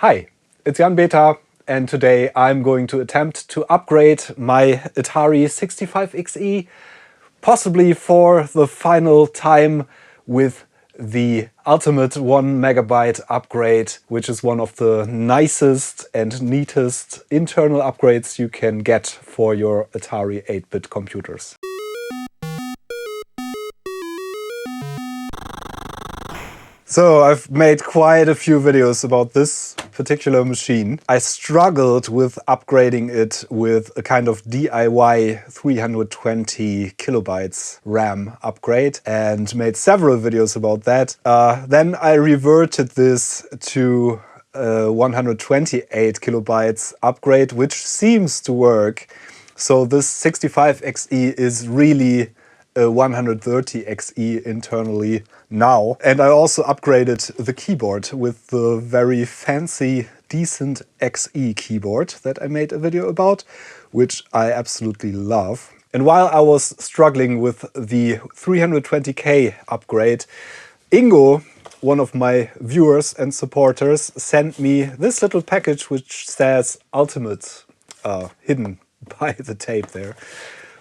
Hi, it's Jan Beta, and today I'm going to attempt to upgrade my Atari 65XE, possibly for the final time with the Ultimate 1MB upgrade, which is one of the nicest and neatest internal upgrades you can get for your Atari 8-bit computers. So I've made quite a few videos about this particular machine. I struggled with upgrading it with a kind of DIY 320 kilobytes RAM upgrade and made several videos about that. Then I reverted this to 128 kilobytes upgrade, which seems to work. So this 65XE is really a 130XE internally now. And I also upgraded the keyboard with the very fancy DecentXE keyboard that I made a video about, which I absolutely love. And while I was struggling with the 320K upgrade, Ingo, one of my viewers and supporters, sent me this little package which says Ultimate, hidden by the tape there.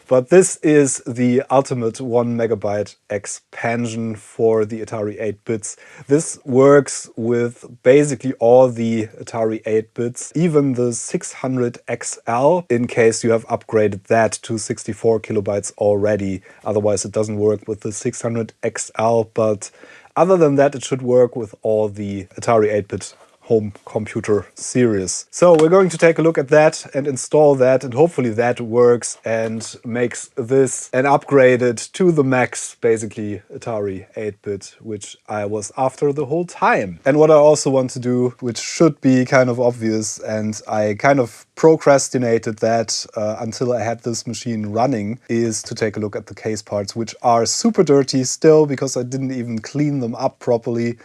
But this is the Ultimate 1MB expansion for the Atari 8-bits. This works with basically all the Atari 8-bits, even the 600XL, in case you have upgraded that to 64 kilobytes already. Otherwise it doesn't work with the 600XL, but other than that it should work with all the Atari 8-bit home computer series. So we're going to take a look at that and install that, and hopefully that works and makes this an upgraded to the max, basically Atari 8-bit, which I was after the whole time. And what I also want to do, which should be kind of obvious, and I kind of procrastinated that until I had this machine running, is to take a look at the case parts, which are super dirty still because I didn't even clean them up properly.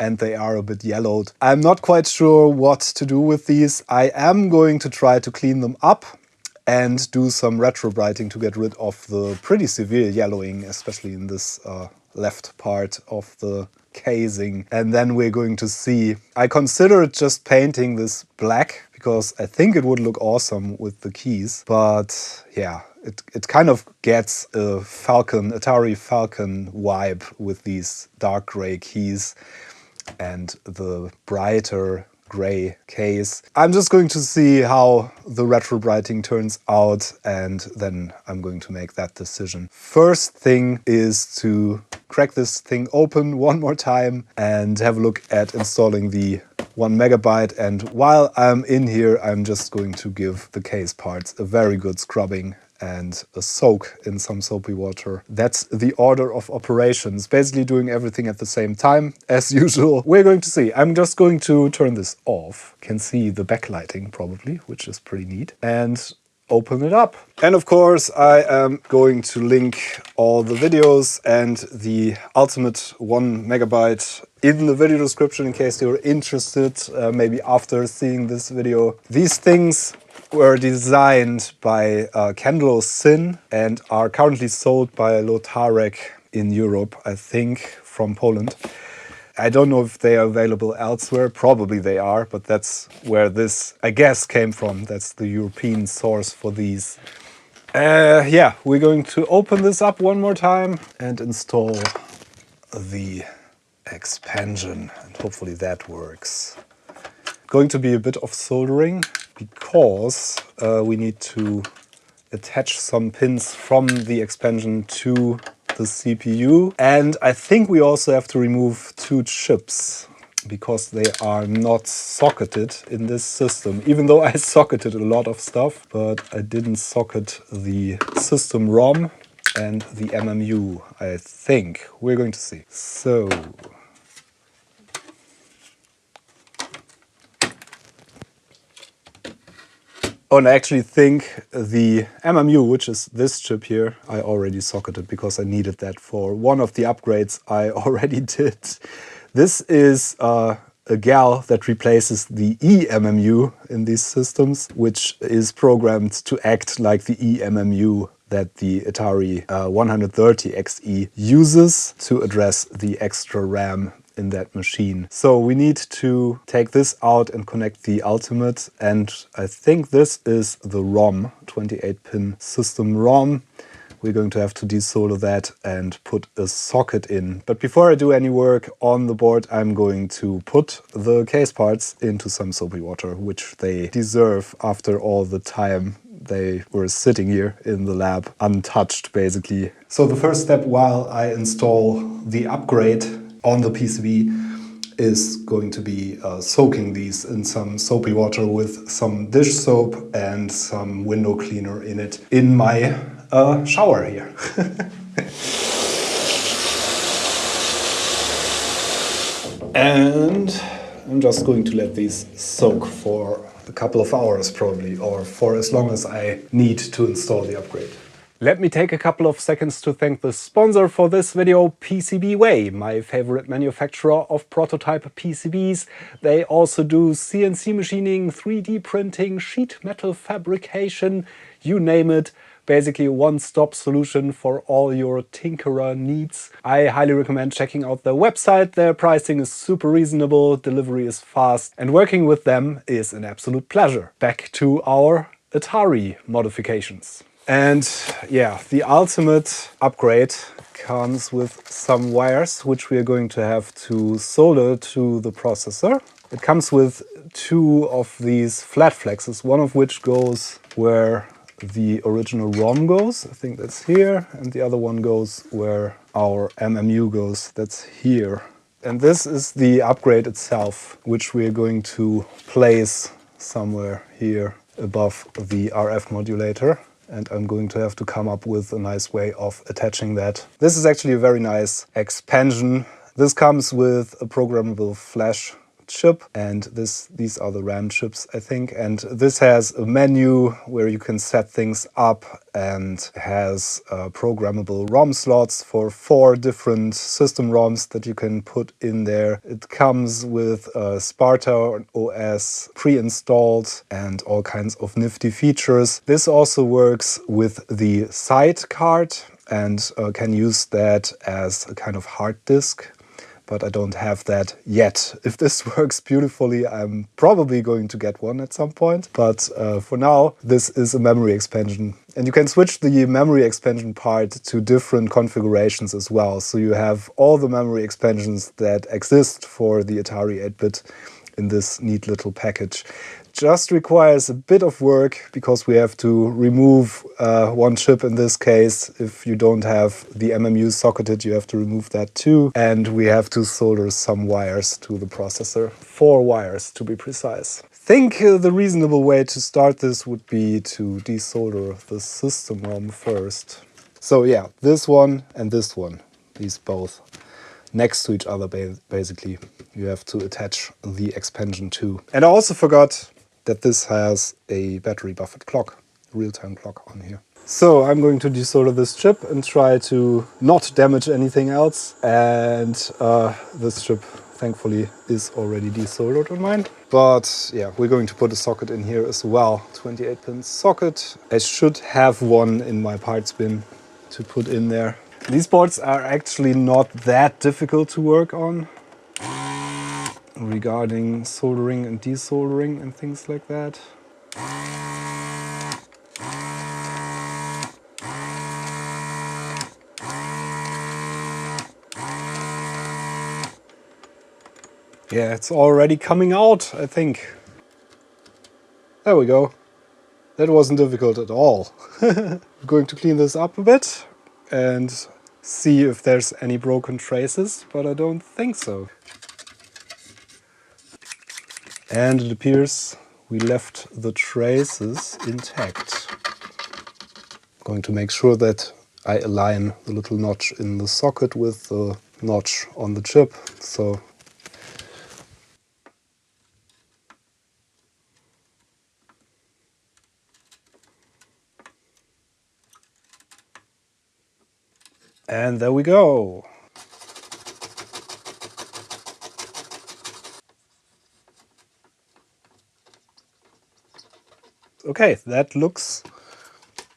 And they are a bit yellowed. I'm not quite sure what to do with these. I am going to try to clean them up and do some retrobrighting to get rid of the pretty severe yellowing, especially in this left part of the casing. And then we're going to see. I considered just painting this black because I think it would look awesome with the keys. But yeah, it kind of gets a Atari Falcon vibe with these dark gray keys and the brighter gray case. I'm just going to see how the retrobrighting turns out, and then I'm going to make that decision. First thing is to crack this thing open one more time and have a look at installing the 1MB. And while I'm in here, I'm just going to give the case parts a very good scrubbing and a soak in some soapy water. That's the order of operations. Basically doing everything at the same time, as usual. We're going to see. I'm just going to turn this off. Can see the backlighting probably, which is pretty neat. And open it up. And of course, I am going to link all the videos and the Ultimate 1MB in the video description in case you're interested, maybe after seeing this video. These things were designed by Kendall Sin and are currently sold by Lotarek in Europe, I think, from Poland. I don't know if they are available elsewhere. Probably they are, but that's where this, I guess, came from. That's the European source for these. Yeah, we're going to open this up one more time and install the expansion, and hopefully that works. Going to be a bit of soldering because we need to attach some pins from the expansion to the CPU. And I think we also have to remove 2 chips because they are not socketed in this system. Even though I socketed a lot of stuff, but I didn't socket the system ROM and the MMU, I think. We're going to see. So oh, and I actually think the MMU, which is this chip here, I already socketed because I needed that for one of the upgrades I already did. This is a GAL that replaces the eMMU in these systems, which is programmed to act like the eMMU that the Atari 130XE uses to address the extra RAM in that machine. So we need to take this out and connect the Ultimate, and I think this is the ROM, 28-pin system ROM. We're going to have to desolder that and put a socket in. But before I do any work on the board, I'm going to put the case parts into some soapy water, which they deserve after all the time they were sitting here in the lab, untouched basically. So the first step while I install the upgrade on the PCB is going to be soaking these in some soapy water with some dish soap and some window cleaner in it in my shower here. And I'm just going to let these soak for a couple of hours probably, or for as long as I need to install the upgrade. Let me take a couple of seconds to thank the sponsor for this video, PCBWay, my favorite manufacturer of prototype PCBs. They also do CNC machining, 3D printing, sheet metal fabrication, you name it. Basically a one-stop solution for all your tinkerer needs. I highly recommend checking out their website. Their pricing is super reasonable, delivery is fast, and working with them is an absolute pleasure. Back to our Atari modifications. And yeah, the Ultimate upgrade comes with some wires which we are going to have to solder to the processor. It comes with two of these flat flexes, one of which goes where the original ROM goes, I think that's here, and the other one goes where our MMU goes, that's here. And this is the upgrade itself, which we are going to place somewhere here above the RF modulator. And I'm going to have to come up with a nice way of attaching that. This is actually a very nice expansion. This comes with a programmable flash chip, and these are the RAM chips, I think. And this has a menu where you can set things up, and has programmable ROM slots for 4 different system ROMs that you can put in there. It comes with Sparta OS pre-installed and all kinds of nifty features. This also works with the side card and can use that as a kind of hard disk. But I don't have that yet. If this works beautifully, I'm probably going to get one at some point. But for now, this is a memory expansion. And you can switch the memory expansion part to different configurations as well. So you have all the memory expansions that exist for the Atari 8-bit in this neat little package. Just requires a bit of work because we have to remove one chip in this case. If you don't have the MMU socketed, you have to remove that too. And we have to solder some wires to the processor. 4 wires to be precise. I think the reasonable way to start this would be to desolder the system ROM first. So yeah, this one and this one, these both next to each other basically. You have to attach the expansion too. And I also forgot that this has a battery buffered clock, real-time clock on here. So I'm going to desolder this chip and try to not damage anything else. And this chip, thankfully, is already desoldered on mine. But yeah, we're going to put a socket in here as well. 28-pin socket. I should have one in my parts bin to put in there. These boards are actually not that difficult to work on regarding soldering and desoldering and things like that. Yeah, it's already coming out, I think. There we go. That wasn't difficult at all. I'm going to clean this up a bit and see if there's any broken traces, but I don't think so. And it appears we left the traces intact. I'm going to make sure that I align the little notch in the socket with the notch on the chip. So and there we go. Okay, that looks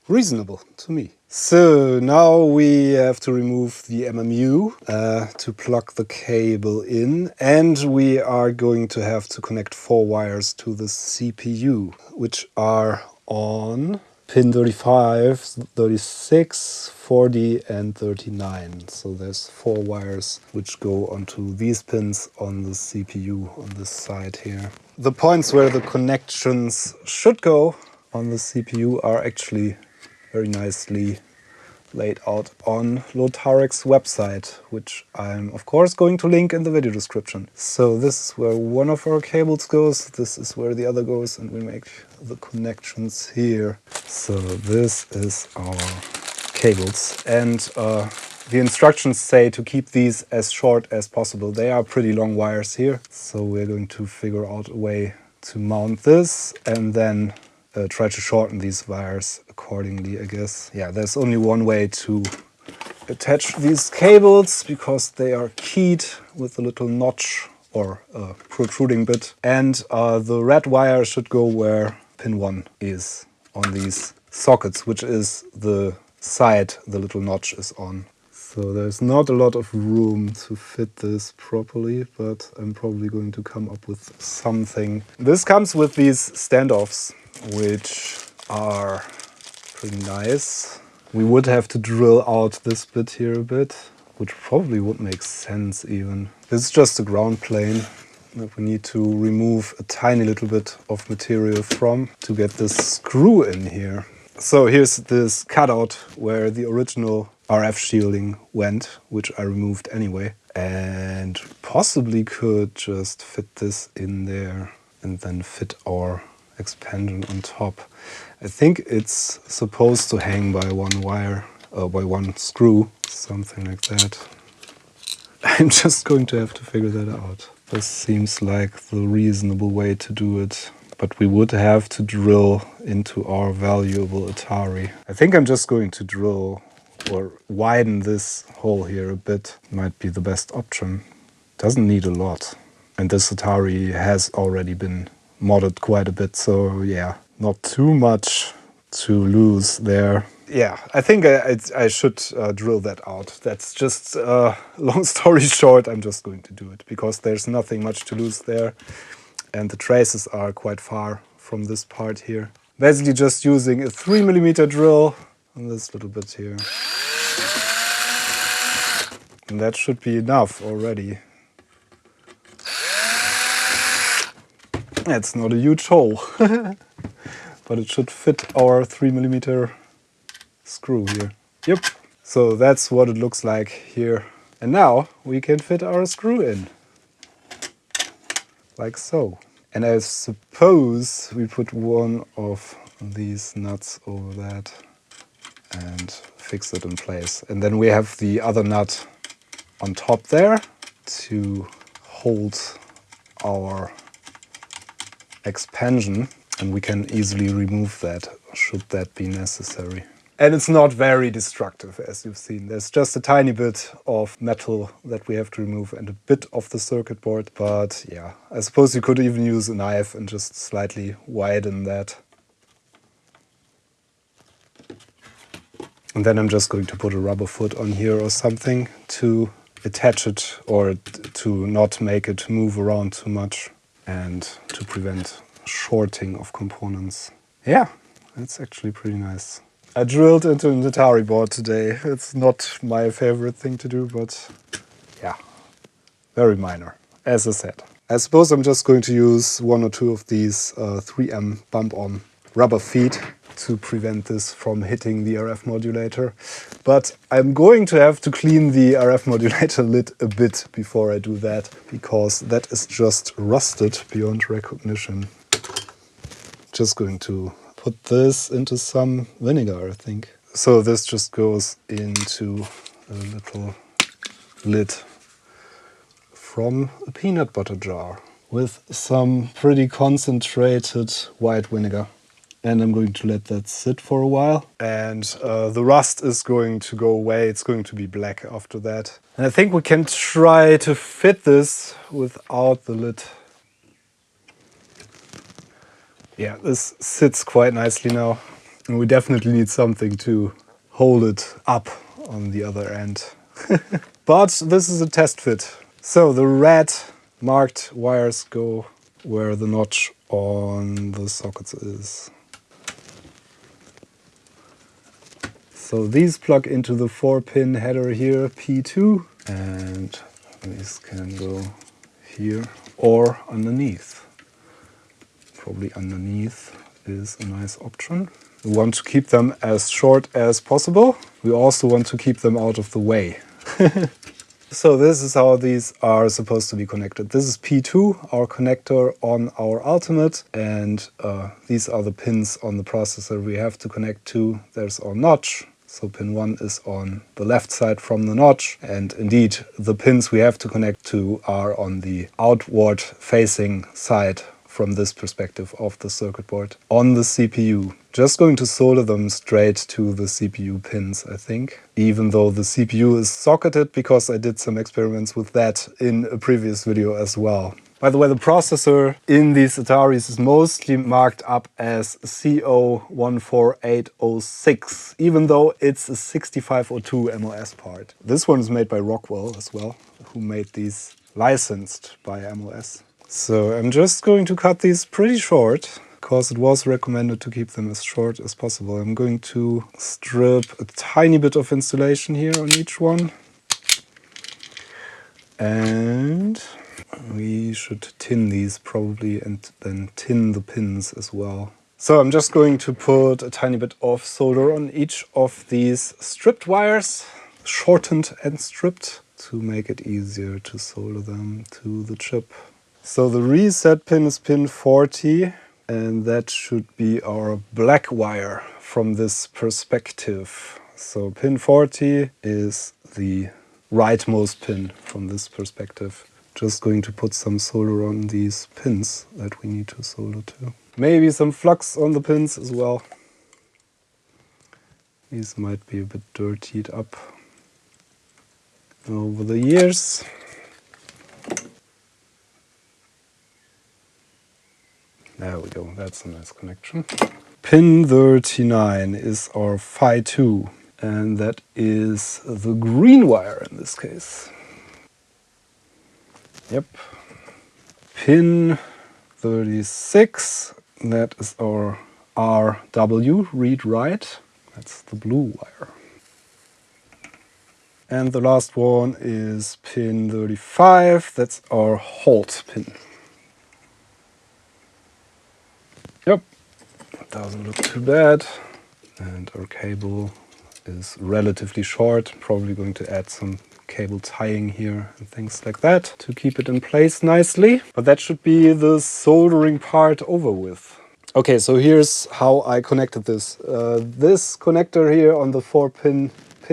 reasonable to me. So now we have to remove the MMU to plug the cable in, and we are going to have to connect 4 wires to the CPU, which are on pin 35, 36, 40 and 39. So there's 4 wires which go onto these pins on the CPU on this side here. The points where the connections should go on the CPU are actually very nicely laid out on Lotarek's website, which I'm of course going to link in the video description. So this is where one of our cables goes, this is where the other goes, and we make the connections here. So this is our cables, and the instructions say to keep these as short as possible. They are pretty long wires here, so we're going to figure out a way to mount this and then try to shorten these wires accordingly, I guess. Yeah, there's only one way to attach these cables because they are keyed with a little notch or a protruding bit. And the red wire should go where pin 1 is on these sockets, which is the side the little notch is on. So there's not a lot of room to fit this properly, but I'm probably going to come up with something. This comes with these standoffs, which are pretty nice. We would have to drill out this bit here a bit, which probably would make sense even. This is just a ground plane that we need to remove a tiny little bit of material from to get this screw in here. So here's this cutout where the original RF shielding went, which I removed anyway, and possibly could just fit this in there and then fit our expansion on top. I think it's supposed to hang by one wire, by one screw, something like that. I'm just going to have to figure that out. This seems like the reasonable way to do it. But we would have to drill into our valuable Atari. I think I'm just going to drill or widen this hole here a bit. Might be the best option. Doesn't need a lot. And this Atari has already been modded quite a bit, so yeah, not too much to lose there. Yeah, I think I should drill that out. That's just, long story short, I'm just going to do it because there's nothing much to lose there. And the traces are quite far from this part here. Basically just using a 3mm drill on this little bit here. And that should be enough already. It's not a huge hole, but it should fit our 3mm screw here. Yep. So that's what it looks like here. And now we can fit our screw in. Like so. And I suppose we put one of these nuts over that and fix it in place. And then we have the other nut on top there to hold our expansion, and we can easily remove that should that be necessary. And it's not very destructive, as you've seen. There's just a tiny bit of metal that we have to remove and a bit of the circuit board. But yeah, I suppose you could even use a knife and just slightly widen that. And then I'm just going to put a rubber foot on here or something to attach it or to not make it move around too much and to prevent shorting of components. Yeah, that's actually pretty nice. I drilled into an Atari board today. It's not my favorite thing to do, but yeah, very minor, as I said. I suppose I'm just going to use one or two of these 3M bump-on rubber feet to prevent this from hitting the RF modulator. But I'm going to have to clean the RF modulator lid a bit before I do that, because that is just rusted beyond recognition. Just going to put this into some vinegar, I think. So this just goes into a little lid from a peanut butter jar with some pretty concentrated white vinegar. And I'm going to let that sit for a while. And the rust is going to go away. It's going to be black after that. And I think we can try to fit this without the lid. Yeah, this sits quite nicely now. And we definitely need something to hold it up on the other end. But this is a test fit. So the red marked wires go where the notch on the sockets is. So these plug into the 4-pin header here, P2, and these can go here or underneath. Probably underneath is a nice option. We want to keep them as short as possible. We also want to keep them out of the way. So this is how these are supposed to be connected. This is P2, our connector on our Ultimate, and these are the pins on the processor we have to connect to. There's our notch. So pin 1 is on the left side from the notch, and indeed the pins we have to connect to are on the outward facing side from this perspective of the circuit board on the CPU. Just going to solder them straight to the CPU pins, I think, even though the CPU is socketed, because I did some experiments with that in a previous video as well. By the way, the processor in these Ataris is mostly marked up as CO14806, even though it's a 6502 MOS part. This one is made by Rockwell as well, who made these licensed by MOS. So I'm just going to cut these pretty short, because it was recommended to keep them as short as possible. I'm going to strip a tiny bit of insulation here on each one. And we should tin these probably, and then tin the pins as well. So I'm just going to put a tiny bit of solder on each of these stripped wires, shortened and stripped, to make it easier to solder them to the chip. So the reset pin is pin 40, and that should be our black wire from this perspective. So pin 40 is the rightmost pin from this perspective. Just going to put some solder on these pins that we need to solder to. Maybe some flux on the pins as well. These might be a bit dirtied up over the years. There we go, that's a nice connection. Pin 39 is our Phi 2, and that is the green wire in this case. Yep. Pin 36, that is our RW, read-write. That's the blue wire. And the last one is pin 35, that's our hold pin. Yep, doesn't look too bad. And our cable is relatively short, probably going to add some cable tying here and things like that to keep it in place nicely. But that should be the soldering part over with. Okay, so here's how I connected this. This connector here on the 4-pin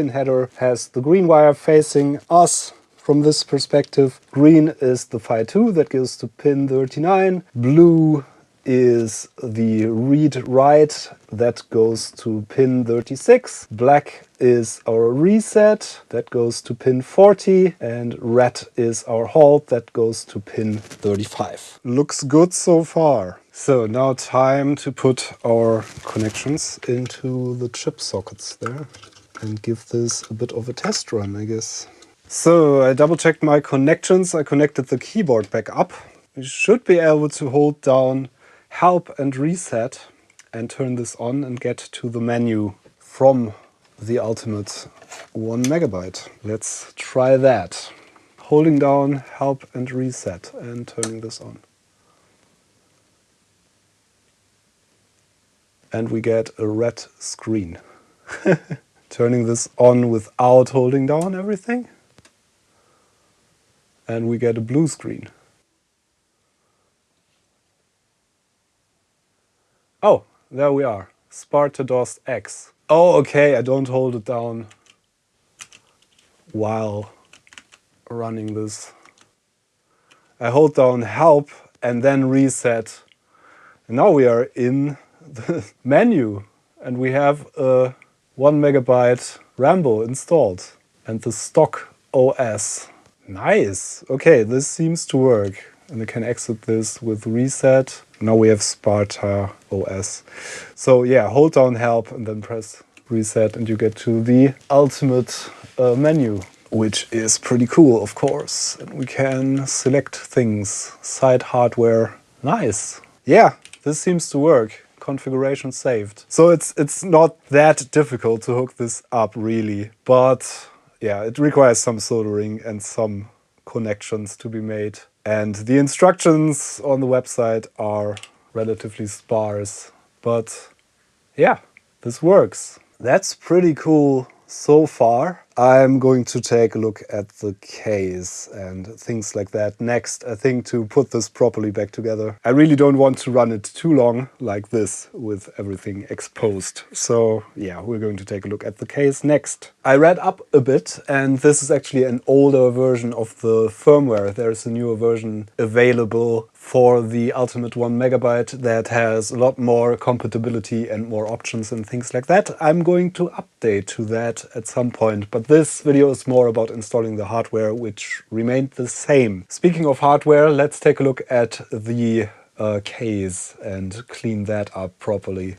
header has the green wire facing us from this perspective. Green is the Phi 2 that goes to pin 39. Blue is the read-write that goes to pin 36. Black is our reset that goes to pin 40, and red is our hold that goes to pin 35. Looks good so far. So now time to put our connections into the chip sockets there and give this a bit of a test run, I guess. So I double-checked my connections. I connected the keyboard back up. You should be able to hold down Help and Reset and turn this on and get to the menu from the Ultimate 1MB. Let's try that. Holding down Help and Reset and turning this on. And we get a red screen. Turning this on without holding down everything. And we get a blue screen. Oh, there we are. Sparta-DOS-X. Oh, okay, I don't hold it down while running this. I hold down Help and then Reset. And now we are in the menu and we have a 1MB Rambo installed and the stock OS. Nice. Okay, this seems to work. And we can exit this with Reset. Now we have Sparta OS. So yeah, hold down Help and then press reset and you get to the ultimate menu, which is pretty cool, of course. And we can select things, site hardware. Nice. Yeah, this seems to work. Configuration saved. So it's not that difficult to hook this up really, but yeah, it requires some soldering and some connections to be made. And the instructions on the website are relatively sparse, but yeah, this works. That's pretty cool so far. I'm going to take a look at the case and things like that next, I think, to put this properly back together. I really don't want to run it too long like this with everything exposed. So yeah, we're going to take a look at the case next. I read up a bit, and this is actually an older version of the firmware. There's a newer version available for the Ultimate1MB that has a lot more compatibility and more options and things like that. I'm going to update to that at some point, but this video is more about installing the hardware, which remained the same. Speaking of hardware, let's take a look at the case and clean that up properly.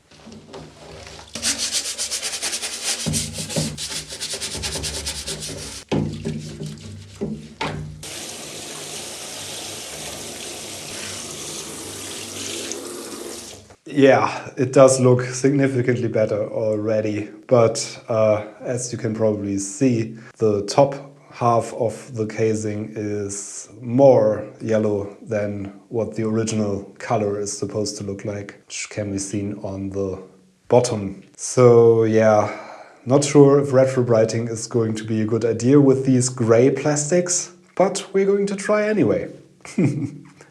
Yeah, it does look significantly better already, but as you can probably see, the top half of the casing is more yellow than what the original color is supposed to look like, which can be seen on the bottom. So yeah, not sure if retrobrighting is going to be a good idea with these gray plastics, but we're going to try anyway.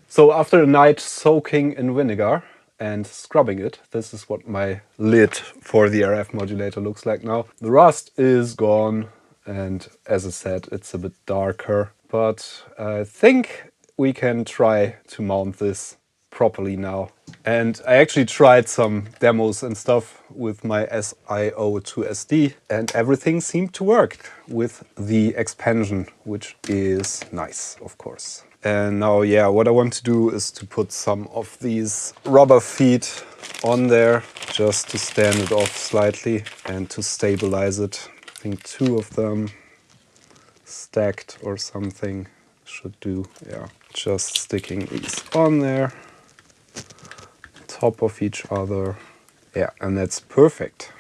So after a night soaking in vinegar and scrubbing it, this is what my lid for the RF modulator looks like now. The rust is gone, and as I said, it's a bit darker, but I think we can try to mount this properly now. And I actually tried some demos and stuff with my SIO2SD, and everything seemed to work with the expansion, which is nice, of course. And now, yeah, what I want to do is to put some of these rubber feet on there just to stand it off slightly and to stabilize it. I think 2 of them stacked or something should do. Yeah, just sticking these on there, top of each other. Yeah, and that's perfect.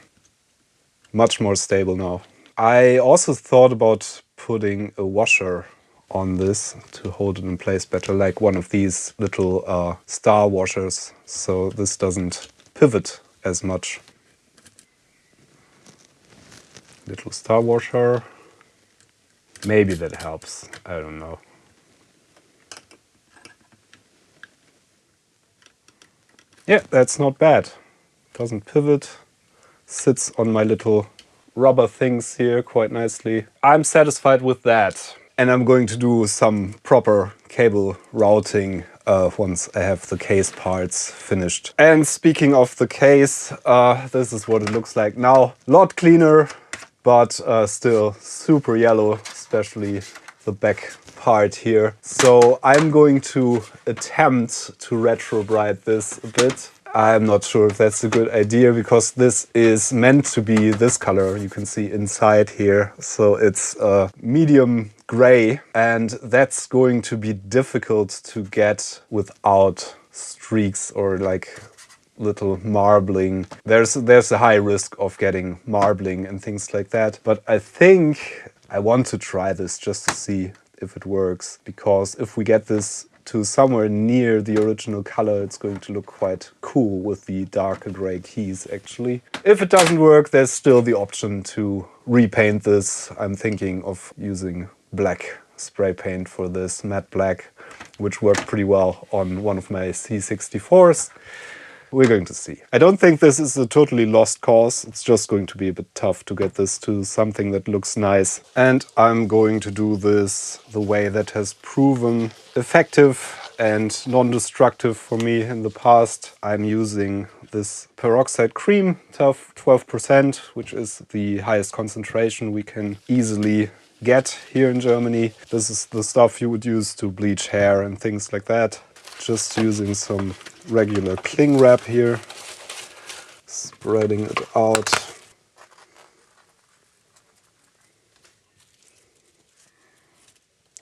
Much more stable now. I also thought about putting a washer on this to hold it in place better, like one of these little star washers, so this doesn't pivot as much. Little star washer. Maybe that helps, I don't know. Yeah, that's not bad. Doesn't pivot. Sits on my little rubber things here quite nicely. I'm satisfied with that. And I'm going to do some proper cable routing once I have the case parts finished. And speaking of the case, this is what it looks like now. A lot cleaner, but still super yellow, especially the back part here. So I'm going to attempt to retrobright this a bit. I'm not sure if that's a good idea, because this is meant to be this color you can see inside here. So it's medium gray, and that's going to be difficult to get without streaks or like little marbling. There's a high risk of getting marbling and things like that. But I think I want to try this just to see if it works, because if we get this to somewhere near the original color, it's going to look quite cool with the darker gray keys actually. If it doesn't work, there's still the option to repaint this. I'm thinking of using black spray paint for this, matte black, which worked pretty well on one of my C64s. We're going to see. I don't think this is a totally lost cause. It's just going to be a bit tough to get this to something that looks nice. And I'm going to do this the way that has proven effective and non-destructive for me in the past. I'm using this peroxide cream, 12%, which is the highest concentration we can easily get here in Germany. This is the stuff you would use to bleach hair and things like that. Just using some regular cling wrap here, spreading it out.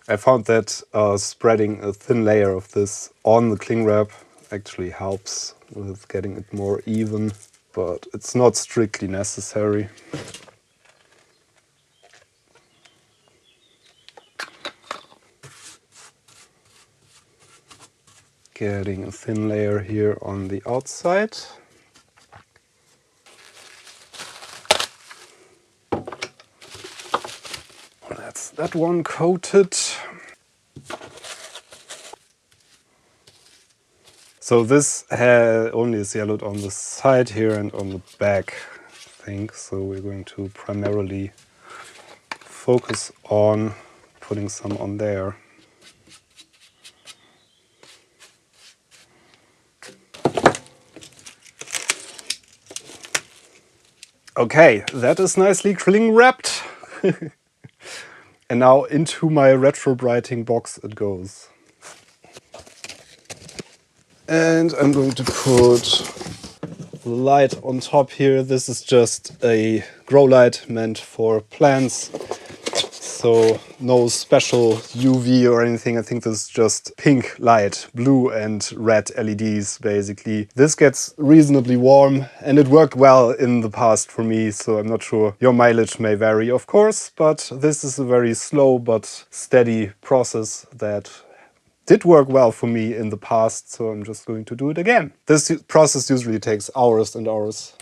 I found that spreading a thin layer of this on the cling wrap actually helps with getting it more even, but it's not strictly necessary. Getting a thin layer here on the outside. That's that one coated. So this only is yellowed on the side here and on the back, I think. So we're going to primarily focus on putting some on there. Okay, that is nicely cling wrapped. And now into my Retrobrighting box it goes. And I'm going to put the light on top here. This is just a grow light meant for plants. So no special UV or anything. I think this is just pink light, blue and red LEDs basically. This gets reasonably warm and it worked well in the past for me, so I'm not sure. Your mileage may vary of course, but this is a very slow but steady process that did work well for me in the past, so I'm just going to do it again. This process usually takes hours and hours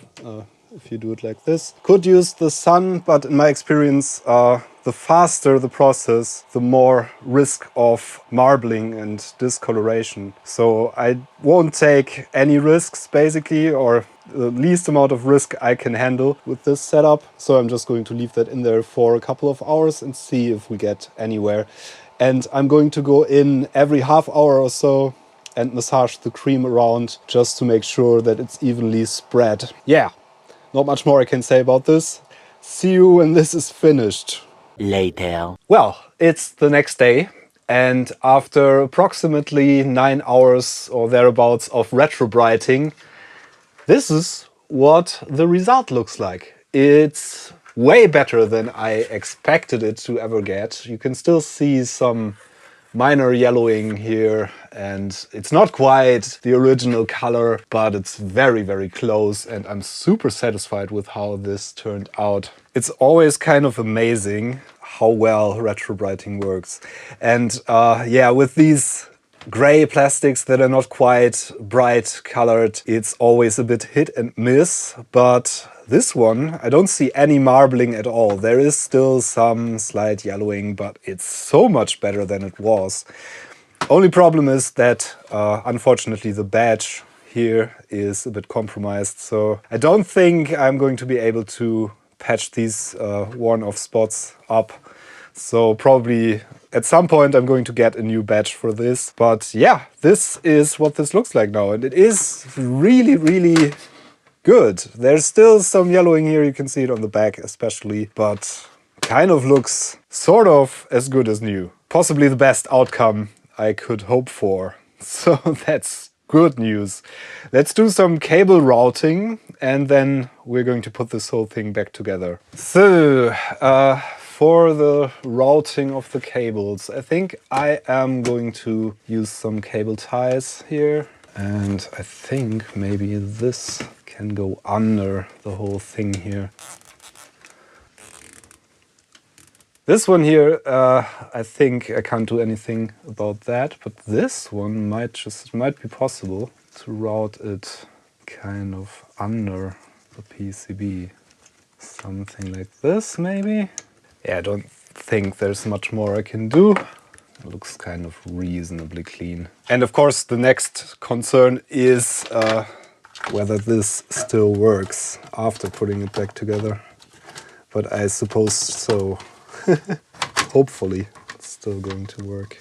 if you do it like this. Could use the sun, but in my experience, the faster the process, the more risk of marbling and discoloration. So I won't take any risks basically, or the least amount of risk I can handle with this setup. So I'm just going to leave that in there for a couple of hours and see if we get anywhere. And I'm going to go in every half hour or so and massage the cream around just to make sure that it's evenly spread. Yeah, not much more I can say about this. See you when this is finished. Later. Well, it's the next day, and after approximately 9 hours or thereabouts of retrobrighting, this is what the result looks like. It's way better than I expected it to ever get. You can still see some minor yellowing here, and it's not quite the original color, but it's very, very close, and I'm super satisfied with how this turned out. It's always kind of amazing how well retrobrighting works. And yeah, with these gray plastics that are not quite bright colored, it's always a bit hit and miss, but this one, I don't see any marbling at all. There is still some slight yellowing, but it's so much better than it was. Only problem is that, unfortunately, the badge here is a bit compromised, so I don't think I'm going to be able to patch these worn-off spots up. So probably at some point I'm going to get a new badge for this. But yeah, this is what this looks like now, and it is really, really good. There's still some yellowing here, you can see it on the back especially, but kind of looks sort of as good as new. Possibly the best outcome I could hope for. So that's good news. Let's do some cable routing and then we're going to put this whole thing back together. So, for the routing of the cables, I think I am going to use some cable ties here. And I think maybe this can go under the whole thing here. This one here, I think I can't do anything about that, but this one might be possible to route it kind of under the PCB. Something like this, maybe? Yeah, I don't think there's much more I can do. It looks kind of reasonably clean. And of course, the next concern is whether this still works after putting it back together. But I suppose so. Hopefully, it's still going to work.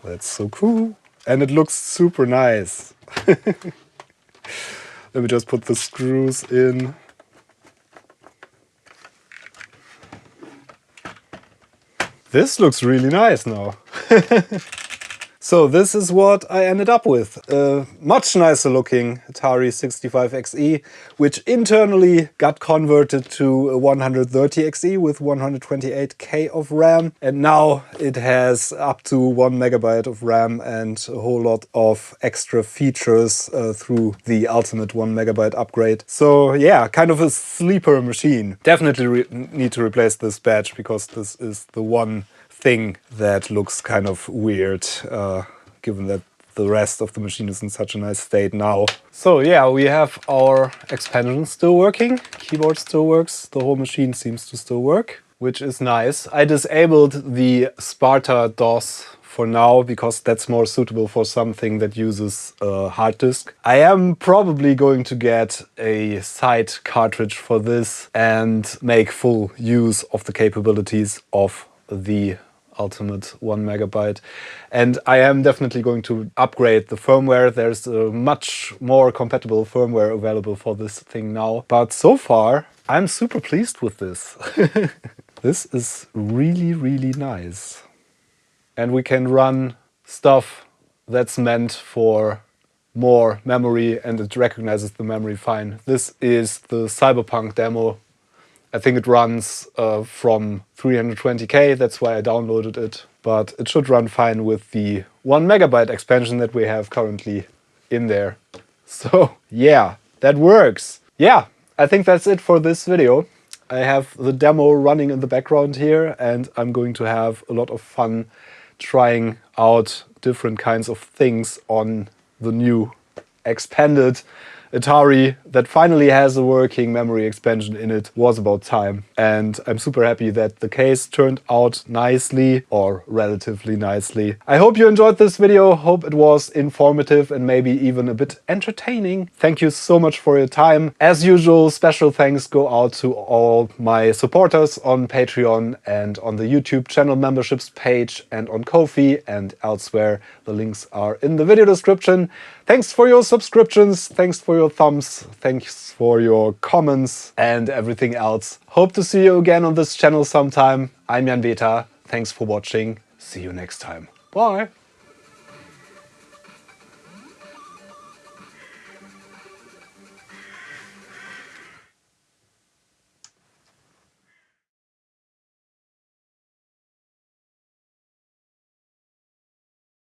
That's so cool. And it looks super nice. Let me just put the screws in. This looks really nice now. So this is what I ended up with. A much nicer looking Atari 65XE, which internally got converted to a 130XE with 128K of RAM. And now it has up to 1 megabyte of RAM and a whole lot of extra features through the Ultimate 1MB upgrade. So yeah, kind of a sleeper machine. Definitely need to replace this badge because this is the one thing that looks kind of weird, given that the rest of the machine is in such a nice state now. So yeah, we have our expansion still working, keyboard still works, the whole machine seems to still work, which is nice. I disabled the Sparta DOS for now because that's more suitable for something that uses a hard disk. I am probably going to get a side cartridge for this and make full use of the capabilities of the Ultimate 1 megabyte. And I am definitely going to upgrade the firmware. There's a much more compatible firmware available for this thing now. But so far, I'm super pleased with this. This is really, really nice. And we can run stuff that's meant for more memory and it recognizes the memory fine. This is the Cyberpunk demo. I think it runs from 320K, that's why I downloaded it. But it should run fine with the 1 megabyte expansion that we have currently in there. So yeah, that works. Yeah, I think that's it for this video. I have the demo running in the background here and I'm going to have a lot of fun trying out different kinds of things on the new expanded Atari that finally has a working memory expansion in it. Was about time. And I'm super happy that the case turned out nicely, or relatively nicely. I hope you enjoyed this video. Hope it was informative and maybe even a bit entertaining. Thank you so much for your time. As usual, special thanks go out to all my supporters on Patreon and on the YouTube channel memberships page and on Ko-fi and elsewhere. The links are in the video description. Thanks for your subscriptions, thanks for your thumbs, thanks for your comments and everything else. Hope to see you again on this channel sometime. I'm Jan Beta, thanks for watching, see you next time. Bye!